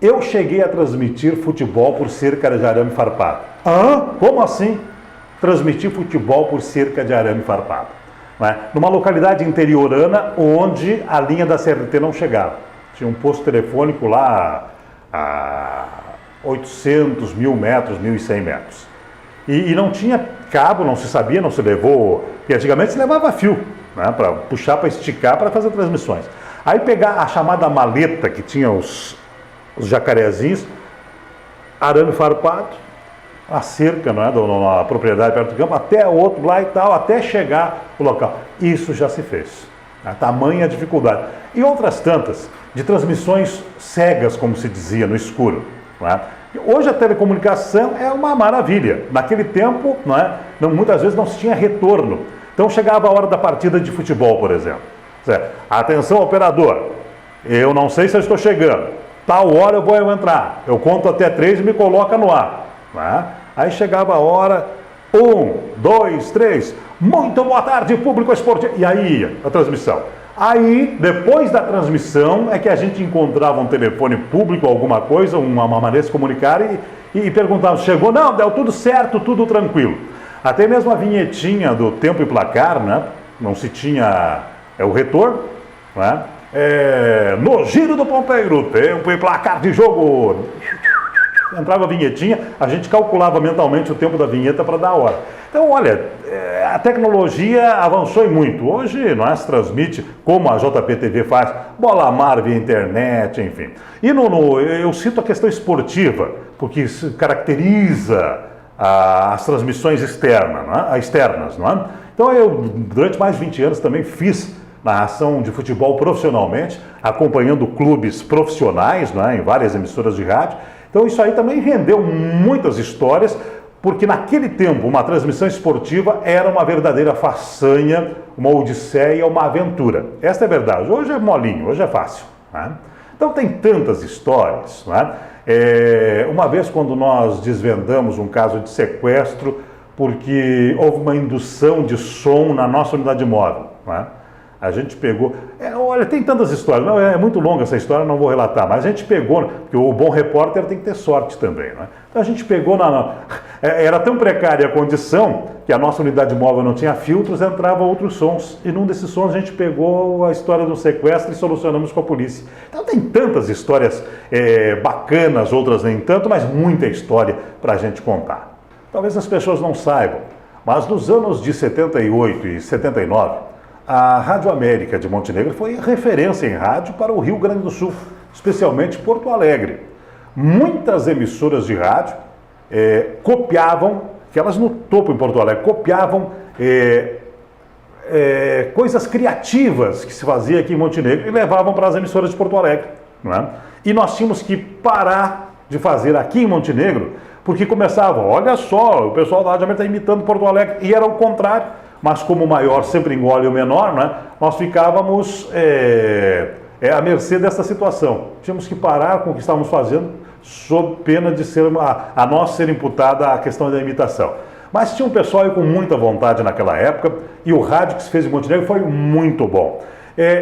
Eu cheguei a transmitir futebol por cerca de arame farpado. Hã? Como assim? Transmitir futebol por cerca de arame farpado. Não é? Numa localidade interiorana onde a linha da CRT não chegava. Tinha um posto telefônico lá a 800, 1.000 metros, 1.100 metros. E não tinha cabo, não se sabia, não se levou, porque antigamente se levava fio, né, para puxar, para esticar, para fazer transmissões. Aí pegar a chamada maleta, que tinha os jacarezinhos, arame farpado, a cerca, não é, da propriedade perto do campo, até o outro lá e tal, até chegar o local. Isso já se fez. A tamanha dificuldade. E outras tantas, de transmissões cegas, como se dizia, no escuro. Não é? Hoje a telecomunicação é uma maravilha. Naquele tempo, não é, muitas vezes não se tinha retorno. Então chegava a hora da partida de futebol, por exemplo. Atenção, operador, eu não sei se eu estou chegando. Tal hora eu vou entrar. Eu conto até 3 e me coloca no ar. Não é? Aí chegava a hora, 1, 2, 3, muito boa tarde, público esportivo. E aí ia a transmissão. Aí, depois da transmissão, é que a gente encontrava um telefone público, alguma coisa, uma maneira de se comunicar e perguntava, chegou? Não, deu tudo certo, tudo tranquilo. Até mesmo a vinhetinha do tempo e placar, né? Não se tinha o retorno, né? No giro do ponteiro, tempo e placar de jogo. Entrava a vinhetinha, a gente calculava mentalmente o tempo da vinheta para dar a hora. Então, olha, a tecnologia avançou muito. Hoje, nós se transmite, como a JPTV faz, bola mar via internet, enfim. E eu cito a questão esportiva, porque isso caracteriza as transmissões externas, não é? Então, eu, durante mais de 20 anos, também fiz narração de futebol profissionalmente, acompanhando clubes profissionais, não é, em várias emissoras de rádio. Então isso aí também rendeu muitas histórias, porque naquele tempo uma transmissão esportiva era uma verdadeira façanha, uma odisseia, uma aventura. Esta é a verdade. Hoje é molinho, hoje é fácil. Né? Então tem tantas histórias. Né? Uma vez quando nós desvendamos um caso de sequestro, porque houve uma indução de som na nossa unidade móvel. Né? A gente pegou... olha, tem tantas histórias. Não, é muito longa essa história, não vou relatar. Mas a gente pegou... Porque o bom repórter tem que ter sorte também. Né? Então a gente pegou... Era tão precária a condição que a nossa unidade móvel não tinha filtros, entrava outros sons. E num desses sons a gente pegou a história do sequestro e solucionamos com a polícia. Então tem tantas histórias bacanas, outras nem tanto, mas muita história para a gente contar. Talvez as pessoas não saibam, mas nos anos de 78 e 79... a Rádio América de Montenegro foi referência em rádio para o Rio Grande do Sul, especialmente Porto Alegre. Muitas emissoras de rádio copiavam, aquelas no topo em Porto Alegre, copiavam coisas criativas que se fazia aqui em Montenegro e levavam para as emissoras de Porto Alegre. Não é? E nós tínhamos que parar de fazer aqui em Montenegro, porque começavam, olha só, o pessoal da Rádio América está imitando Porto Alegre, e era o contrário. Mas como o maior sempre engole o menor, né, nós ficávamos à mercê dessa situação. Tínhamos que parar com o que estávamos fazendo, sob pena de a nós ser imputada a questão da imitação. Mas tinha um pessoal com muita vontade naquela época, e o rádio que se fez em Montenegro foi muito bom.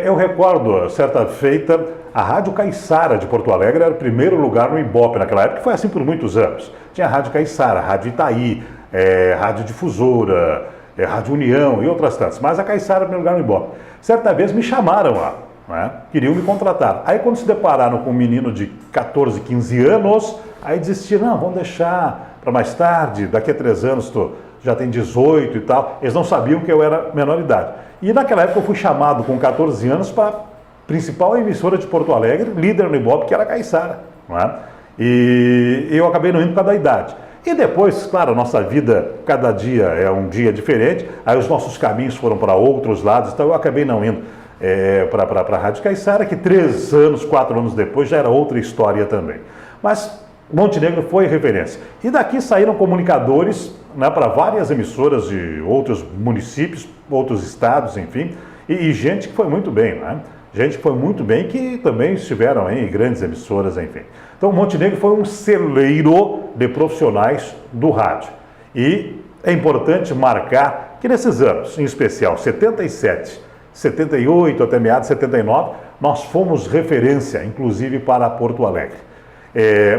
Eu recordo, certa feita, a Rádio Caiçara de Porto Alegre era o primeiro lugar no Ibope naquela época, que foi assim por muitos anos. Tinha a Rádio Caiçara, a Rádio Itaí, Rádio Difusora, Rádio União e outras tantas, mas a Caiçara era o primeiro lugar no Ibope. Certa vez me chamaram lá, né? Queriam me contratar. Aí quando se depararam com um menino de 14, 15 anos, aí desistiram, não, vamos deixar para mais tarde, daqui a 3 anos tu já tem 18 e tal. Eles não sabiam que eu era menor de idade. E naquela época eu fui chamado com 14 anos para a principal emissora de Porto Alegre, líder no Ibope, que era a Caiçara. Não é? E eu acabei não indo por causa da idade. E depois, claro, a nossa vida, cada dia é um dia diferente, aí os nossos caminhos foram para outros lados, então eu acabei não indo para a Rádio Caiçara, que 3 anos, 4 anos depois já era outra história também. Mas Montenegro foi referência. E daqui saíram comunicadores, né, para várias emissoras de outros municípios, outros estados, enfim, e gente que foi muito bem, né? Gente que foi muito bem, que também estiveram em grandes emissoras, enfim. Então, Montenegro foi um celeiro de profissionais do rádio. E é importante marcar que nesses anos, em especial 77, 78 até meados de 79, nós fomos referência, inclusive para Porto Alegre.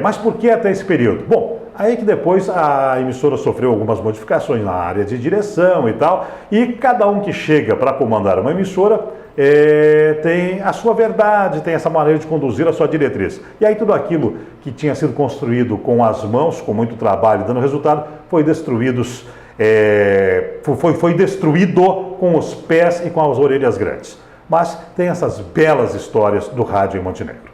Mas por que até esse período? Bom, aí que depois a emissora sofreu algumas modificações na área de direção e tal, e cada um que chega para comandar uma emissora tem a sua verdade, tem essa maneira de conduzir a sua diretriz. E aí tudo aquilo que tinha sido construído com as mãos, com muito trabalho, dando resultado, foi destruído com os pés e com as orelhas grandes. Mas tem essas belas histórias do rádio em Montenegro.